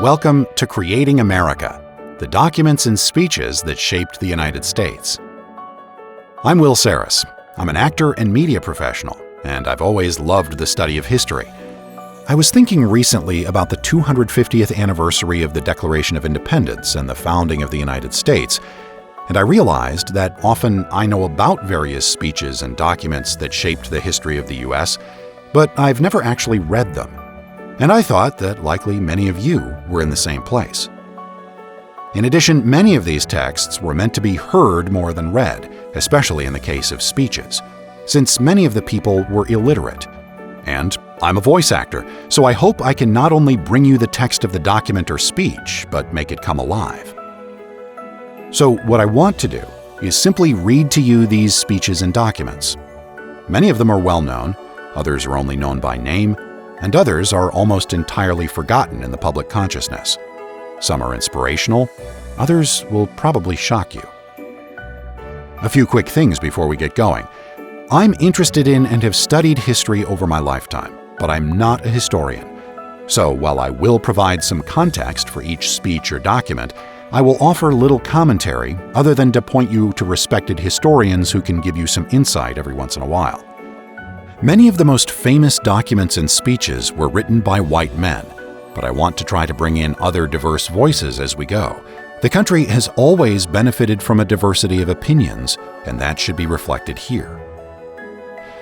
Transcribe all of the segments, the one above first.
Welcome to Creating America, the documents and speeches that shaped the United States. I'm Will Sarris. I'm an actor and media professional, and I've always loved the study of history. I was thinking recently about the 250th anniversary of the Declaration of Independence and the founding of the United States, and I realized that often I know about various speeches and documents that shaped the history of the U.S., but I've never actually read them. And I thought that likely many of you were in the same place. In addition, many of these texts were meant to be heard more than read, especially in the case of speeches, since many of the people were illiterate. And I'm a voice actor, so I hope I can not only bring you the text of the document or speech, but make it come alive. So what I want to do is simply read to you these speeches and documents. Many of them are well known, others are only known by name, and others are almost entirely forgotten in the public consciousness. Some are inspirational, others will probably shock you. A few quick things before we get going. I'm interested in and have studied history over my lifetime, but I'm not a historian. So while I will provide some context for each speech or document, I will offer little commentary other than to point you to respected historians who can give you some insight every once in a while. Many of the most famous documents and speeches were written by white men, but I want to try to bring in other diverse voices as we go. The country has always benefited from a diversity of opinions, and that should be reflected here.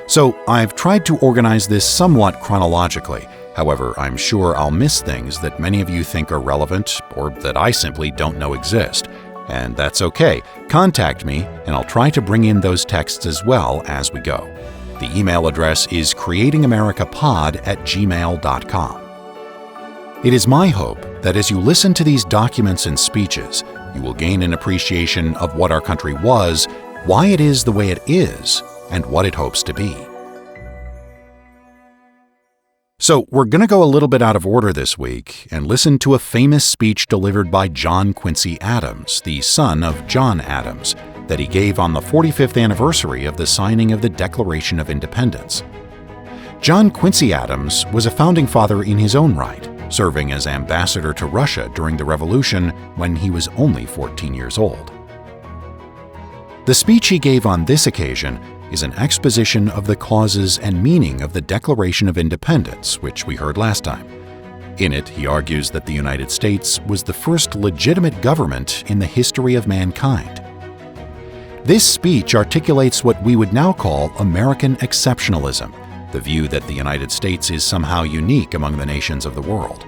So I've tried to organize this somewhat chronologically. However, I'm sure I'll miss things that many of you think are relevant or that I simply don't know exist. And that's okay. Contact me, and I'll try to bring in those texts as well as we go. The email address is creatingamericapod@gmail.com. It is my hope that as you listen to these documents and speeches, you will gain an appreciation of what our country was, why it is the way it is, and what it hopes to be. So we're going to go a little bit out of order this week and listen to a famous speech delivered by John Quincy Adams, the son of John Adams, that he gave on the 45th anniversary of the signing of the Declaration of Independence. John Quincy Adams was a founding father in his own right, serving as ambassador to Russia during the Revolution when he was only 14 years old. The speech he gave on this occasion is an exposition of the causes and meaning of the Declaration of Independence, which we heard last time. In it, he argues that the United States was the first legitimate government in the history of mankind. This speech articulates what we would now call American exceptionalism, the view that the United States is somehow unique among the nations of the world.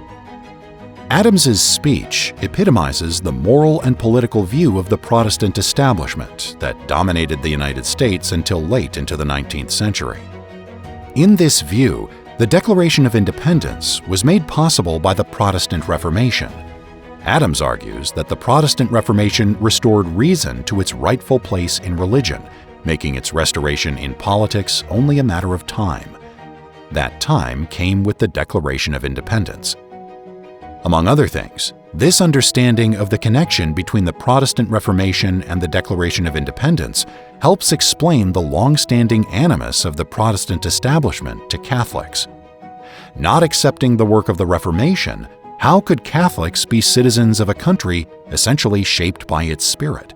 Adams's speech epitomizes the moral and political view of the Protestant establishment that dominated the United States until late into the 19th century. In this view, the Declaration of Independence was made possible by the Protestant Reformation. Adams argues that the Protestant Reformation restored reason to its rightful place in religion, making its restoration in politics only a matter of time. That time came with the Declaration of Independence. Among other things, this understanding of the connection between the Protestant Reformation and the Declaration of Independence helps explain the long-standing animus of the Protestant establishment to Catholics. Not accepting the work of the Reformation, how could Catholics be citizens of a country essentially shaped by its spirit?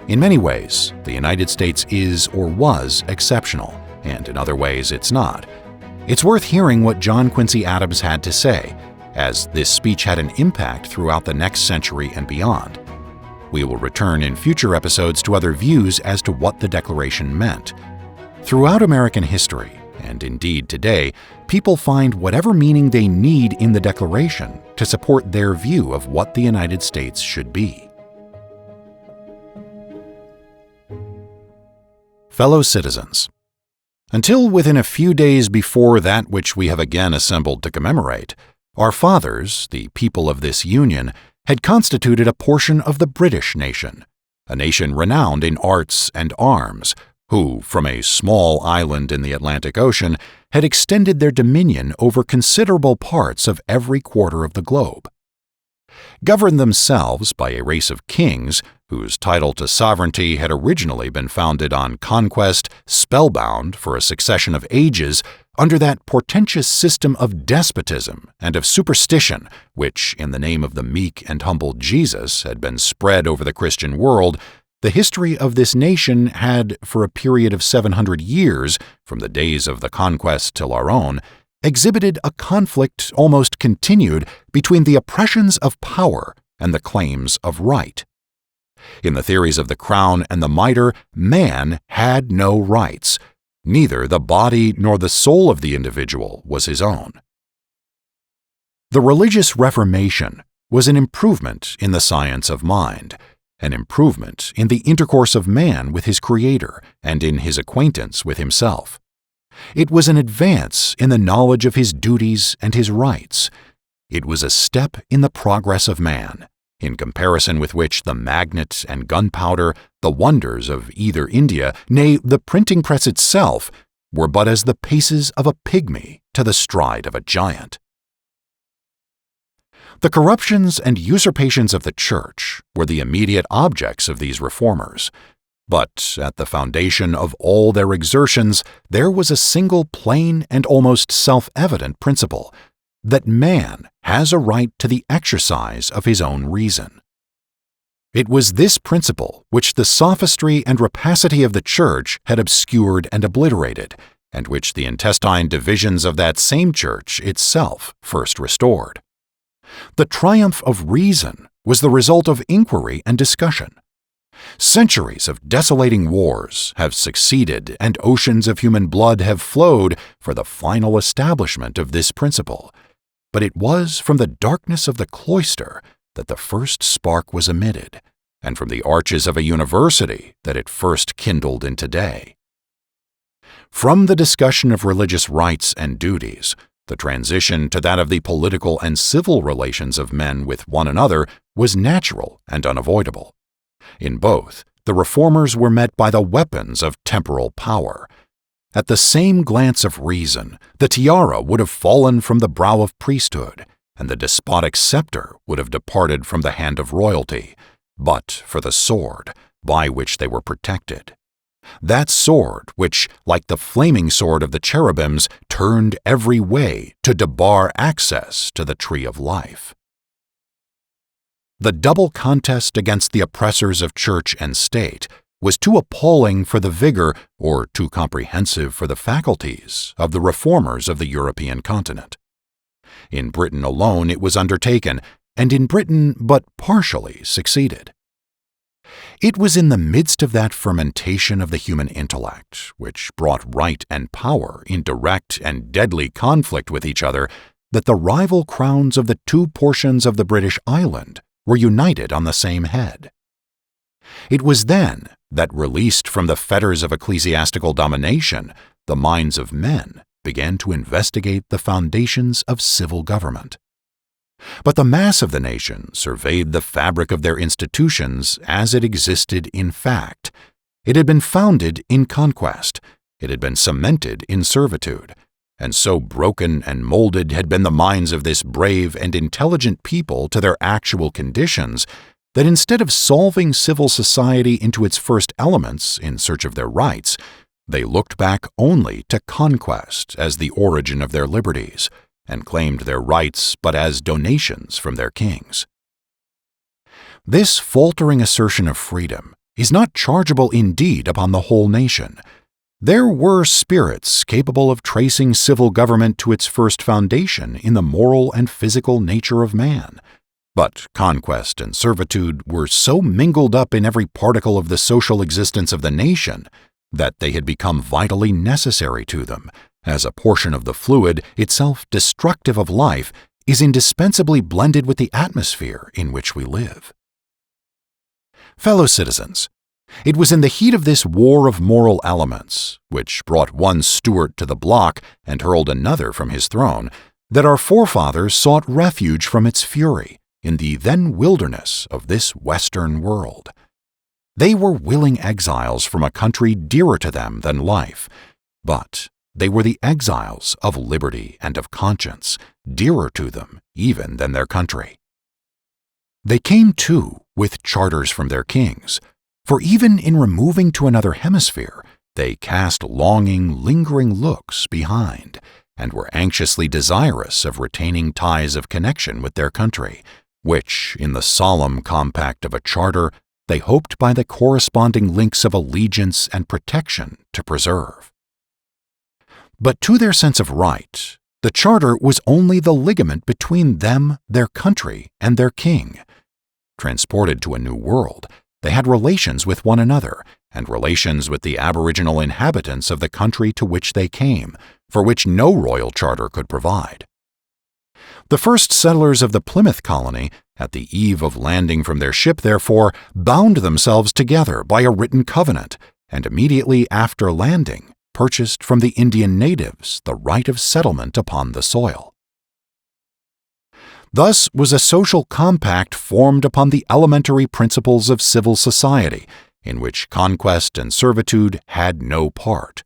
In many ways, the United States is or was exceptional, and in other ways it's not. It's worth hearing what John Quincy Adams had to say, as this speech had an impact throughout the next century and beyond. We will return in future episodes to other views as to what the Declaration meant. Throughout American history, and indeed today, people find whatever meaning they need in the Declaration to support their view of what the United States should be. Fellow citizens, until within a few days before that which we have again assembled to commemorate, our fathers, the people of this union, had constituted a portion of the British nation, a nation renowned in arts and arms, who, from a small island in the Atlantic Ocean, had extended their dominion over considerable parts of every quarter of the globe. Governed themselves by a race of kings whose title to sovereignty had originally been founded on conquest, spellbound for a succession of ages, under that portentous system of despotism and of superstition which, in the name of the meek and humble Jesus, had been spread over the Christian world, the history of this nation had, for a period of 700 years, from the days of the conquest till our own, exhibited a conflict almost continued between the oppressions of power and the claims of right. In the theories of the crown and the mitre, man had no rights. Neither the body nor the soul of the individual was his own. The religious Reformation was an improvement in the science of mind, an improvement in the intercourse of man with his Creator and in his acquaintance with himself. It was an advance in the knowledge of his duties and his rights. It was a step in the progress of man, in comparison with which the magnet and gunpowder, the wonders of either India, nay, the printing press itself, were but as the paces of a pygmy to the stride of a giant. The corruptions and usurpations of the Church were the immediate objects of these reformers. But at the foundation of all their exertions there was a single plain and almost self-evident principle, that man has a right to the exercise of his own reason. It was this principle which the sophistry and rapacity of the Church had obscured and obliterated, and which the intestine divisions of that same Church itself first restored. The triumph of reason was the result of inquiry and discussion. Centuries of desolating wars have succeeded, and oceans of human blood have flowed for the final establishment of this principle. But it was from the darkness of the cloister that the first spark was emitted, and from the arches of a university that it first kindled into day. From the discussion of religious rights and duties, the transition to that of the political and civil relations of men with one another was natural and unavoidable. In both, the reformers were met by the weapons of temporal power. At the same glance of reason, the tiara would have fallen from the brow of priesthood, and the despotic scepter would have departed from the hand of royalty, but for the sword by which they were protected. That sword which, like the flaming sword of the cherubims, turned every way to debar access to the tree of life. The double contest against the oppressors of church and state was too appalling for the vigor, or too comprehensive for the faculties, of the reformers of the European continent. In Britain alone it was undertaken, and in Britain but partially succeeded. It was in the midst of that fermentation of the human intellect, which brought right and power in direct and deadly conflict with each other, that the rival crowns of the two portions of the British island were united on the same head. It was then that, released from the fetters of ecclesiastical domination, the minds of men began to investigate the foundations of civil government. But the mass of the nation surveyed the fabric of their institutions as it existed in fact. It had been founded in conquest, it had been cemented in servitude, and so broken and molded had been the minds of this brave and intelligent people to their actual conditions, that instead of solving civil society into its first elements in search of their rights, they looked back only to conquest as the origin of their liberties, and claimed their rights but as donations from their kings. This faltering assertion of freedom is not chargeable indeed upon the whole nation. There were spirits capable of tracing civil government to its first foundation in the moral and physical nature of man. But conquest and servitude were so mingled up in every particle of the social existence of the nation that they had become vitally necessary to them, as a portion of the fluid, itself destructive of life, is indispensably blended with the atmosphere in which we live. Fellow citizens, it was in the heat of this war of moral elements, which brought one Stuart to the block and hurled another from his throne, that our forefathers sought refuge from its fury in the then wilderness of this Western world. They were willing exiles from a country dearer to them than life, but they were the exiles of liberty and of conscience, dearer to them even than their country. They came, too, with charters from their kings, for even in removing to another hemisphere, They cast longing, lingering looks behind, and were anxiously desirous of retaining ties of connection with their country, which, in the solemn compact of a charter, they hoped by the corresponding links of allegiance and protection to preserve. But to their sense of right, the charter was only the ligament between them, their country, and their king. Transported to a new world, they had relations with one another, and relations with the aboriginal inhabitants of the country to which they came, for which no royal charter could provide. The first settlers of the Plymouth colony, at the eve of landing from their ship, therefore, bound themselves together by a written covenant, and immediately after landing, purchased from the Indian natives the right of settlement upon the soil. Thus was a social compact formed upon the elementary principles of civil society, in which conquest and servitude had no part.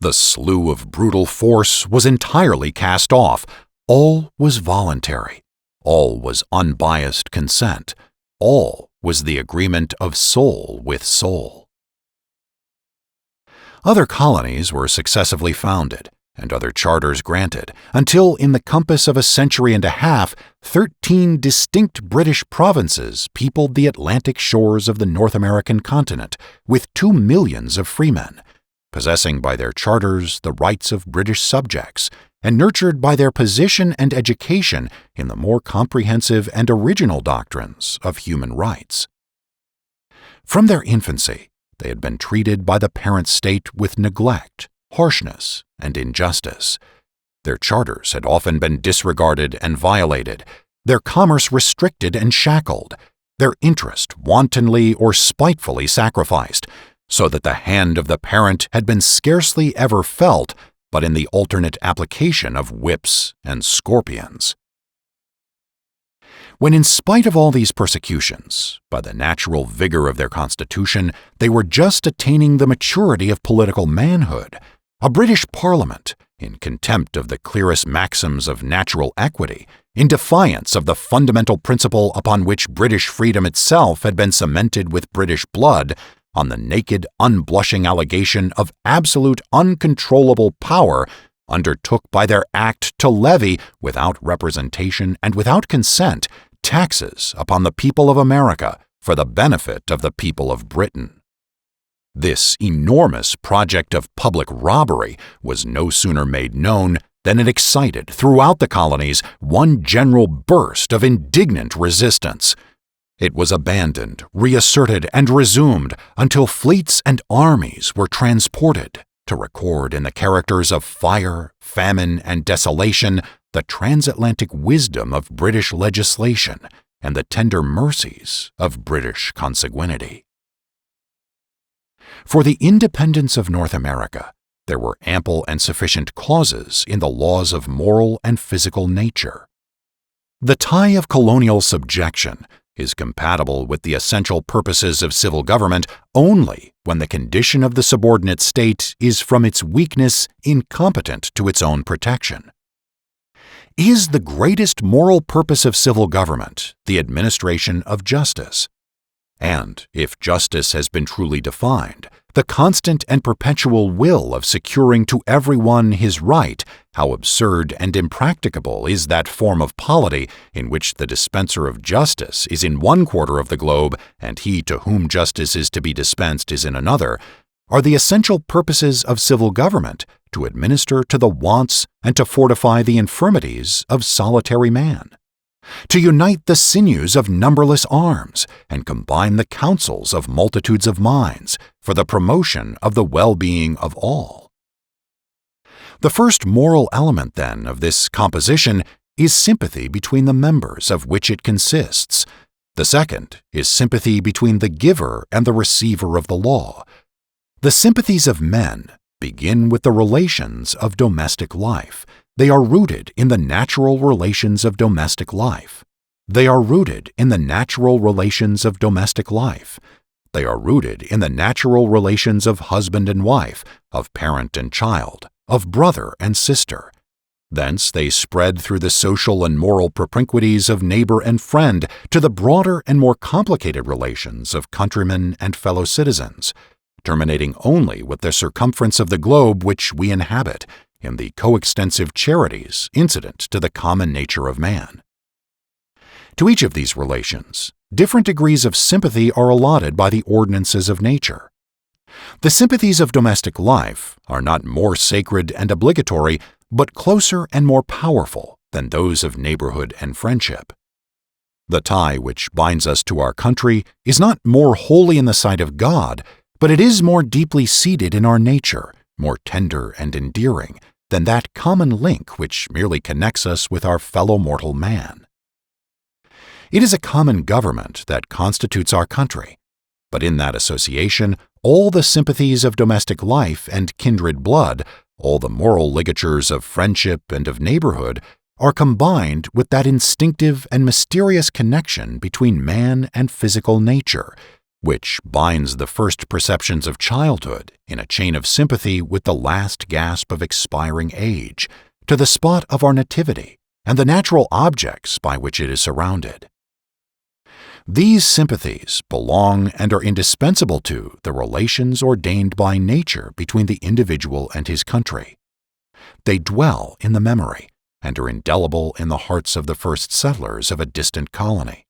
The slough of brutal force was entirely cast off. All was voluntary. All was unbiased consent. All was the agreement of soul with soul. Other colonies were successively founded, and other charters granted, until in the compass of a century and a half, 13 distinct British provinces peopled the Atlantic shores of the North American continent with 2 millions of freemen, possessing by their charters the rights of British subjects, and nurtured by their position and education in the more comprehensive and original doctrines of human rights. From their infancy, they had been treated by the parent state with neglect, harshness, and injustice. Their charters had often been disregarded and violated, their commerce restricted and shackled, their interest wantonly or spitefully sacrificed, so that the hand of the parent had been scarcely ever felt but in the alternate application of whips and scorpions. When, in spite of all these persecutions, by the natural vigor of their constitution, they were just attaining the maturity of political manhood, a British Parliament, in contempt of the clearest maxims of natural equity, in defiance of the fundamental principle upon which British freedom itself had been cemented with British blood, on the naked, unblushing allegation of absolute uncontrollable power, undertook by their act to levy, without representation and without consent, taxes upon the people of America for the benefit of the people of Britain. This enormous project of public robbery was no sooner made known than it excited throughout the colonies one general burst of indignant resistance. It was abandoned, reasserted, and resumed until fleets and armies were transported to record in the characters of fire, famine, and desolation the transatlantic wisdom of British legislation and the tender mercies of British consanguinity. For the independence of North America, there were ample and sufficient clauses in the laws of moral and physical nature. The tie of colonial subjection is compatible with the essential purposes of civil government only when the condition of the subordinate state is from its weakness incompetent to its own protection. Is the greatest moral purpose of civil government the administration of justice? And, if justice has been truly defined, the constant and perpetual will of securing to everyone his right, how absurd and impracticable is that form of polity in which the dispenser of justice is in one quarter of the globe and he to whom justice is to be dispensed is in another, are the essential purposes of civil government to administer to the wants and to fortify the infirmities of solitary man, to unite the sinews of numberless arms and combine the counsels of multitudes of minds for the promotion of the well-being of all. The first moral element, then, of this composition is sympathy between the members of which it consists. The second is sympathy between the giver and the receiver of the law. The sympathies of men begin with the relations of domestic life. They are rooted in the natural relations of domestic life. They are rooted in the natural relations of domestic life. They are rooted in the natural relations of husband and wife, of parent and child, of brother and sister. Thence they spread through the social and moral propinquities of neighbor and friend to the broader and more complicated relations of countrymen and fellow citizens, terminating only with the circumference of the globe which we inhabit, in the coextensive charities incident to the common nature of man. To each of these relations, different degrees of sympathy are allotted by the ordinances of nature. The sympathies of domestic life are not more sacred and obligatory, but closer and more powerful than those of neighborhood and friendship. The tie which binds us to our country is not more holy in the sight of God, but it is more deeply seated in our nature, more tender and endearing, than that common link which merely connects us with our fellow mortal man. It is a common government that constitutes our country, but in that association, all the sympathies of domestic life and kindred blood, all the moral ligatures of friendship and of neighborhood, are combined with that instinctive and mysterious connection between man and physical nature, which binds the first perceptions of childhood in a chain of sympathy with the last gasp of expiring age, to the spot of our nativity and the natural objects by which it is surrounded. These sympathies belong and are indispensable to the relations ordained by nature between the individual and his country. They dwell in the memory and are indelible in the hearts of the first settlers of a distant colony.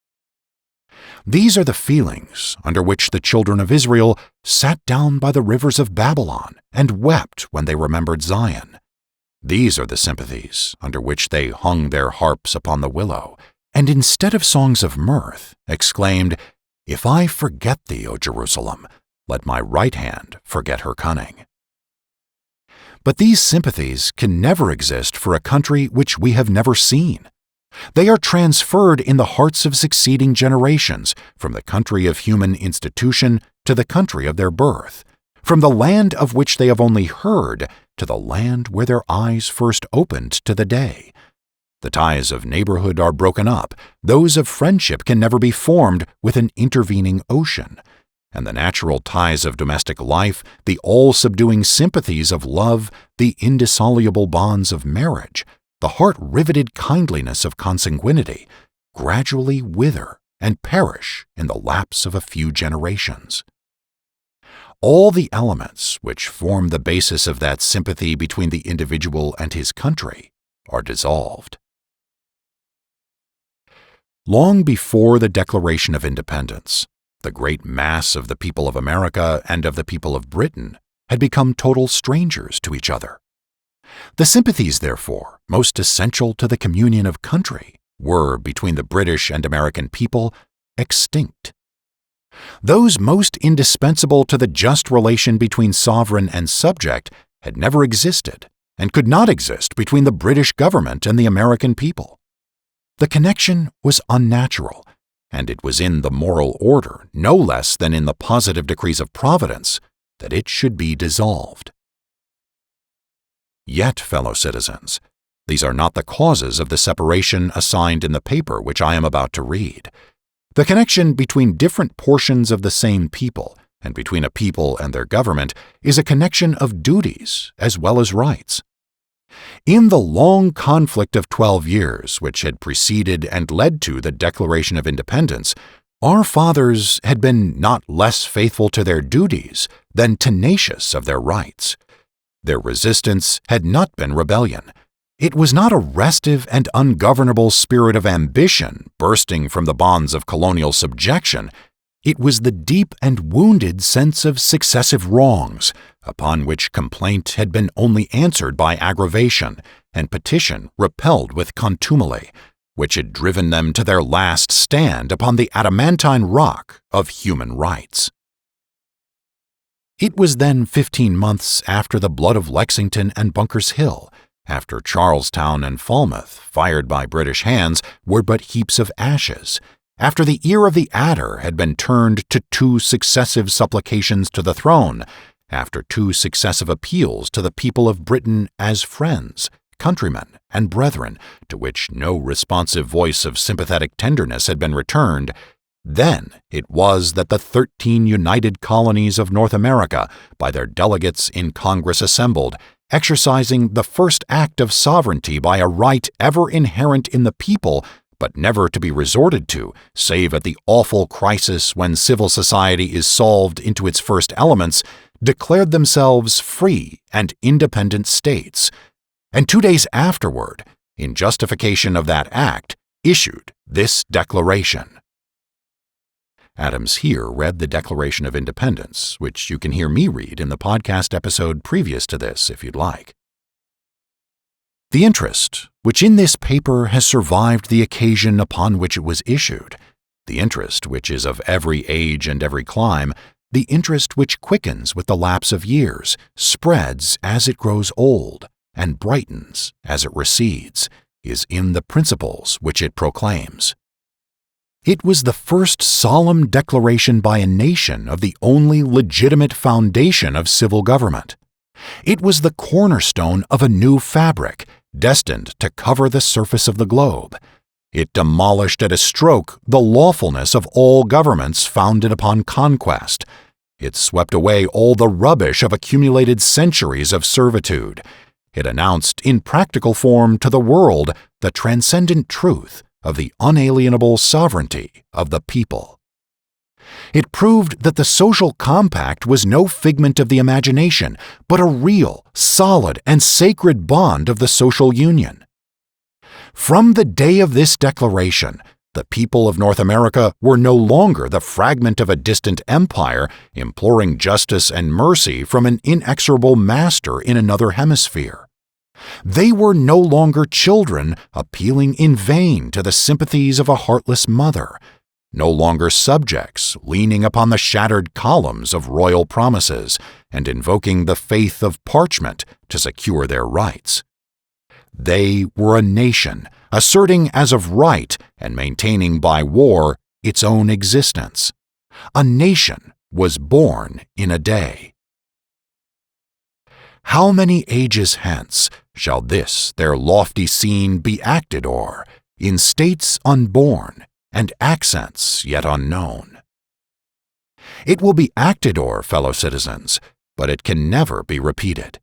These are the feelings under which the children of Israel sat down by the rivers of Babylon and wept when they remembered Zion. These are the sympathies under which they hung their harps upon the willow, and instead of songs of mirth, exclaimed, "If I forget thee, O Jerusalem, let my right hand forget her cunning." But these sympathies can never exist for a country which we have never seen. They are transferred in the hearts of succeeding generations from the country of human institution to the country of their birth, from the land of which they have only heard to the land where their eyes first opened to the day. The ties of neighborhood are broken up, those of friendship can never be formed with an intervening ocean, and the natural ties of domestic life, the all-subduing sympathies of love, the indissoluble bonds of marriage, the heart-riveted kindliness of consanguinity, gradually wither and perish in the lapse of a few generations. All the elements which form the basis of that sympathy between the individual and his country are dissolved. Long before the Declaration of Independence, the great mass of the people of America and of the people of Britain had become total strangers to each other. The sympathies, therefore, most essential to the communion of country were, between the British and American people, extinct. Those most indispensable to the just relation between sovereign and subject had never existed and could not exist between the British government and the American people. The connection was unnatural, and it was in the moral order, no less than in the positive decrees of Providence, that it should be dissolved. Yet, fellow citizens, these are not the causes of the separation assigned in the paper which I am about to read. The connection between different portions of the same people, and between a people and their government, is a connection of duties as well as rights. In the long conflict of 12 years which had preceded and led to the Declaration of Independence, our fathers had been not less faithful to their duties than tenacious of their rights. Their resistance had not been rebellion. It was not a restive and ungovernable spirit of ambition bursting from the bonds of colonial subjection. It was the deep and wounded sense of successive wrongs, upon which complaint had been only answered by aggravation, and petition repelled with contumely, which had driven them to their last stand upon the adamantine rock of human rights. It was then 15 months after the blood of Lexington and Bunker's Hill, after Charlestown and Falmouth, fired by British hands, were but heaps of ashes, after the ear of the adder had been turned to 2 successive supplications to the throne, after 2 successive appeals to the people of Britain as friends, countrymen, and brethren, to which no responsive voice of sympathetic tenderness had been returned, then it was that the 13 united colonies of North America, by their delegates in Congress assembled, exercising the first act of sovereignty by a right ever inherent in the people, but never to be resorted to save at the awful crisis when civil society is solved into its first elements, declared themselves free and independent states, and 2 days afterward, in justification of that act, issued this declaration. Adams here read the Declaration of Independence, which you can hear me read in the podcast episode previous to this if you'd like. The interest, which in this paper has survived the occasion upon which it was issued, the interest which is of every age and every clime, the interest which quickens with the lapse of years, spreads as it grows old, and brightens as it recedes, is in the principles which it proclaims. It was the first solemn declaration by a nation of the only legitimate foundation of civil government. It was the cornerstone of a new fabric, destined to cover the surface of the globe. It demolished at a stroke the lawfulness of all governments founded upon conquest. It swept away all the rubbish of accumulated centuries of servitude. It announced in practical form to the world the transcendent truth of the unalienable sovereignty of the people. It proved that the social compact was no figment of the imagination, but a real, solid, and sacred bond of the social union. From the day of this declaration, the people of North America were no longer the fragment of a distant empire imploring justice and mercy from an inexorable master in another hemisphere. They were no longer children appealing in vain to the sympathies of a heartless mother, no longer subjects leaning upon the shattered columns of royal promises and invoking the faith of parchment to secure their rights. They were a nation asserting as of right and maintaining by war its own existence. A nation was born in a day. How many ages hence shall this their lofty scene be acted o'er, in states unborn, and accents yet unknown? It will be acted o'er, fellow citizens, but it can never be repeated.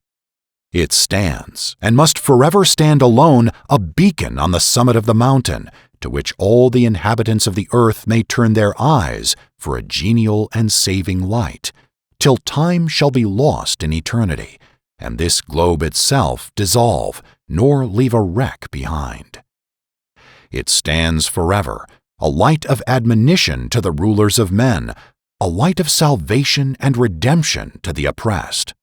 It stands, and must forever stand alone, a beacon on the summit of the mountain, to which all the inhabitants of the earth may turn their eyes for a genial and saving light, till time shall be lost in eternity, and this globe itself dissolve, nor leave a wreck behind. It stands forever, a light of admonition to the rulers of men, a light of salvation and redemption to the oppressed.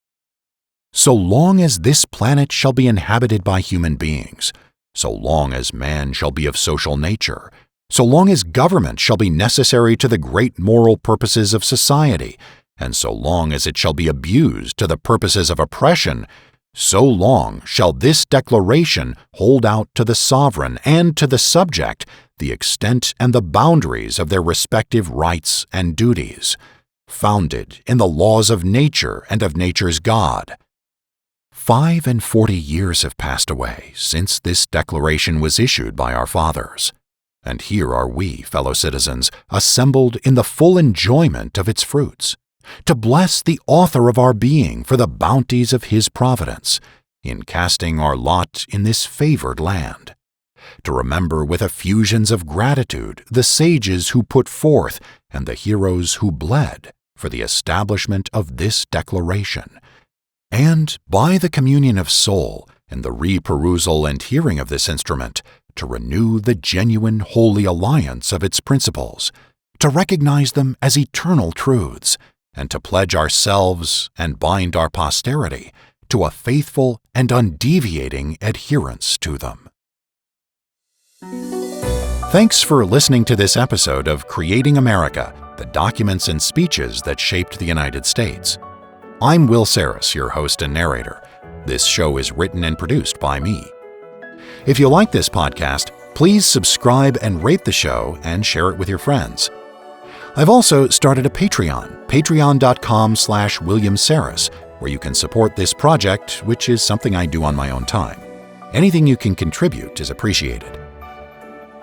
So long as this planet shall be inhabited by human beings, so long as man shall be of social nature, so long as government shall be necessary to the great moral purposes of society, and so long as it shall be abused to the purposes of oppression, so long shall this declaration hold out to the sovereign and to the subject the extent and the boundaries of their respective rights and duties, founded in the laws of nature and of nature's God. 45 years have passed away since this declaration was issued by our fathers, and here are we, fellow citizens, assembled in the full enjoyment of its fruits, to bless the author of our being for the bounties of his providence, in casting our lot in this favored land, to remember with effusions of gratitude the sages who put forth and the heroes who bled for the establishment of this declaration, and by the communion of soul and the reperusal and hearing of this instrument, to renew the genuine holy alliance of its principles, to recognize them as eternal truths, and to pledge ourselves and bind our posterity to a faithful and undeviating adherence to them. Thanks for listening to this episode of Creating America, the documents and speeches that shaped the United States. I'm Will Sarris, your host and narrator. This show is written and produced by me. If you like this podcast, please subscribe and rate the show and share it with your friends. I've also started a Patreon, patreon.com/William Sarris, where you can support this project, which is something I do on my own time. Anything you can contribute is appreciated.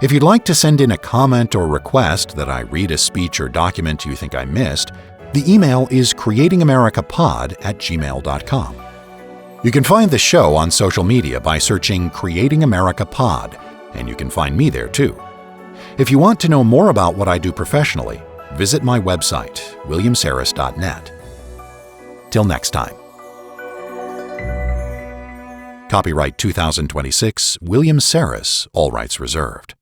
If you'd like to send in a comment or request that I read a speech or document you think I missed, the email is creatingamericapod@gmail.com. You can find the show on social media by searching Creating America Pod, and you can find me there too. If you want to know more about what I do professionally, visit my website, williamsarris.net. Till next time. Copyright 2026, William Sarris, all rights reserved.